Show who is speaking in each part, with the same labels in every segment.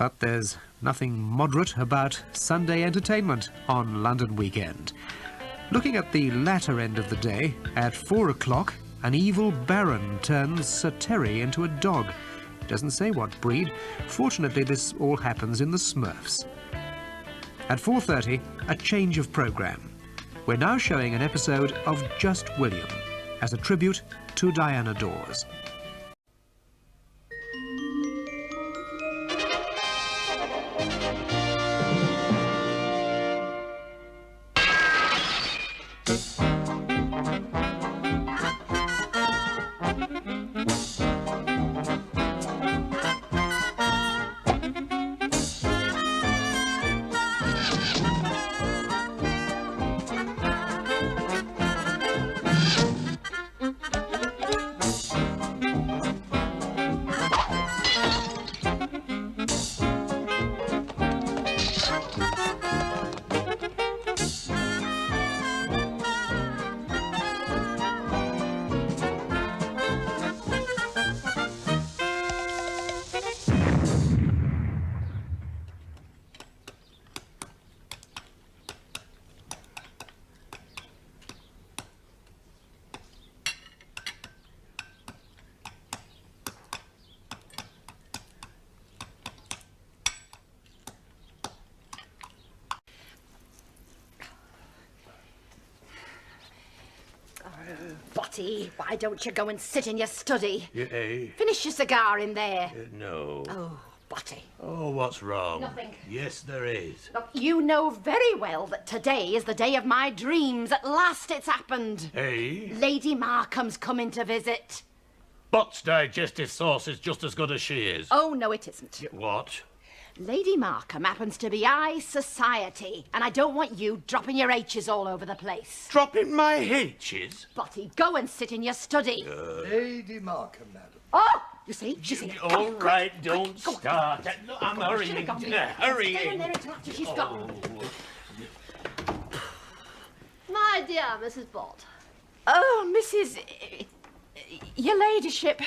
Speaker 1: But there's nothing moderate about Sunday entertainment on London Weekend. Looking at the latter end of the day, at 4 o'clock, an evil baron turns Sir Terry into a dog. Doesn't say what breed. Fortunately, this all happens in the Smurfs. At 4:30, a change of programme. We're now showing an episode of Just William as a tribute to Diana Dors.
Speaker 2: Botty, why don't you go and sit in your study?
Speaker 3: Yeah.
Speaker 2: Finish your cigar in there.
Speaker 3: No.
Speaker 2: Oh, Botty.
Speaker 3: Oh, what's wrong?
Speaker 2: Nothing.
Speaker 3: Yes, there is.
Speaker 2: Look, you know very well that today is the day of my dreams. At last it's happened.
Speaker 3: Hey?
Speaker 2: Lady Markham's coming to visit.
Speaker 3: Bott's digestive sauce is just as good as she is.
Speaker 2: Oh, no, it isn't.
Speaker 3: What?
Speaker 2: Lady Markham happens to be high society, and I don't want you dropping your H's all over the place.
Speaker 3: Dropping my H's?
Speaker 2: Botty, go and sit in your study.
Speaker 4: Lady Markham, madam.
Speaker 2: Oh, you see? Come,
Speaker 3: All
Speaker 2: quick,
Speaker 3: right,
Speaker 2: quick,
Speaker 3: don't
Speaker 2: go on.
Speaker 3: start. No, I'm
Speaker 2: Go on,
Speaker 3: hurrying.
Speaker 2: should've gone.
Speaker 3: Hurrying.
Speaker 2: Stay in there until after she's gone.
Speaker 5: My dear Mrs. Bott.
Speaker 2: Oh, Mrs... Your ladyship...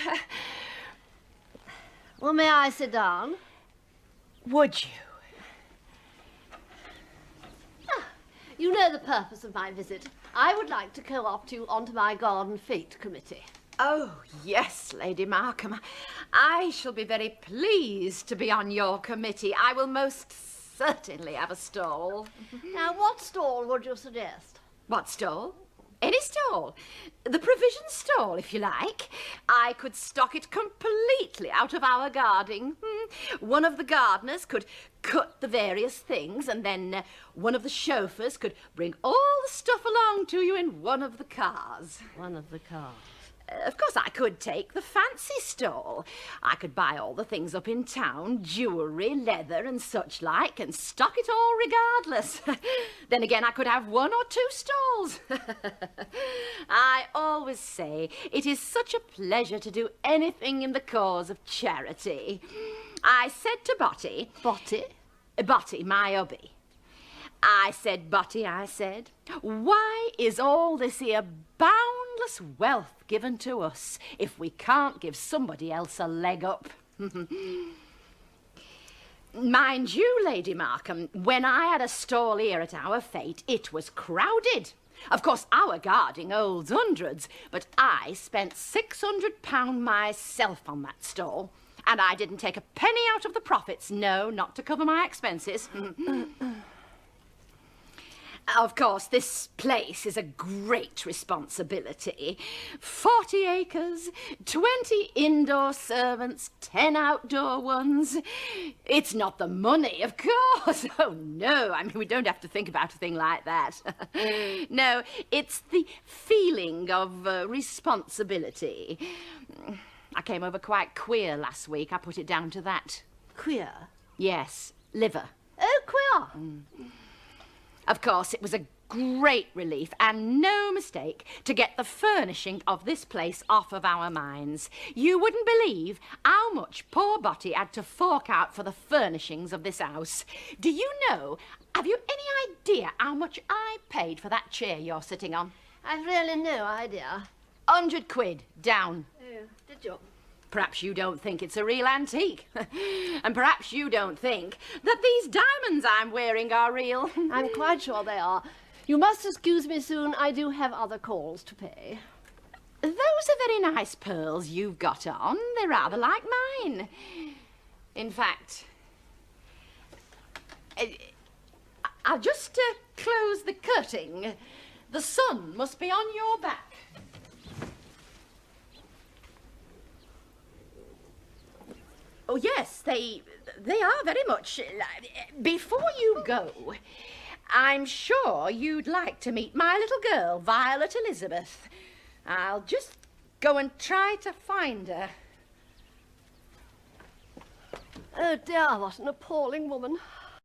Speaker 5: Well, may I sit down?
Speaker 2: Would you?
Speaker 5: You know the purpose of my visit. I would like to co-opt you onto my garden fete committee.
Speaker 2: Oh, yes, Lady Markham. I shall be very pleased to be on your committee. I will most certainly have a stall.
Speaker 5: Now, what stall would you suggest?
Speaker 2: What stall? Any stall. The provision stall, if you like. I could stock it completely out of our gardening. One of the gardeners could cut the various things, and then one of the chauffeurs could bring all the stuff along to you in one of the cars.
Speaker 5: One of the cars.
Speaker 2: Of course, I could take the fancy stall. I could buy all the things up in town, jewellery, leather and such like, and stock it all regardless. Then again, I could have one or two stalls. I always say it is such a pleasure to do anything in the cause of charity. I said to Botty...
Speaker 5: Botty?
Speaker 2: Botty, my hubby. I said, Botty, I said, why is all this here boundless wealth given to us if we can't give somebody else a leg up? Mind you, Lady Markham, when I had a stall here at our fete, it was crowded. Of course, our gardening holds hundreds, but I spent £600 myself on that stall, and I didn't take a penny out of the profits, no, not to cover my expenses. Of course, this place is a great responsibility. 40 acres, 20 indoor servants, 10 outdoor ones. It's not the money, of course. Oh, no, I mean, we don't have to think about a thing like that. No, it's the feeling of responsibility. I came over quite queer last week. I put it down to that.
Speaker 5: Queer?
Speaker 2: Yes, liver.
Speaker 5: Oh, queer.
Speaker 2: Of course, it was a great relief and no mistake to get the furnishing of this place off of our minds. You wouldn't believe how much poor Botty had to fork out for the furnishings of this house. Do you know, have you any idea how much I paid for that chair you're sitting on?
Speaker 5: I've really no idea.
Speaker 2: 100 quid, down.
Speaker 5: Oh, did you?
Speaker 2: Perhaps you don't think it's a real antique. And perhaps you don't think that these diamonds I'm wearing are real.
Speaker 5: I'm quite sure they are. You must excuse me soon. I do have other calls to pay.
Speaker 2: Those are very nice pearls you've got on. They're rather like mine. In fact, I'll just close the curtain. The sun must be on your back. Oh, yes, they are very much. Before you go, I'm sure you'd like to meet my little girl, Violet Elizabeth. I'll just go and try to find her.
Speaker 5: Oh dear, what an appalling woman.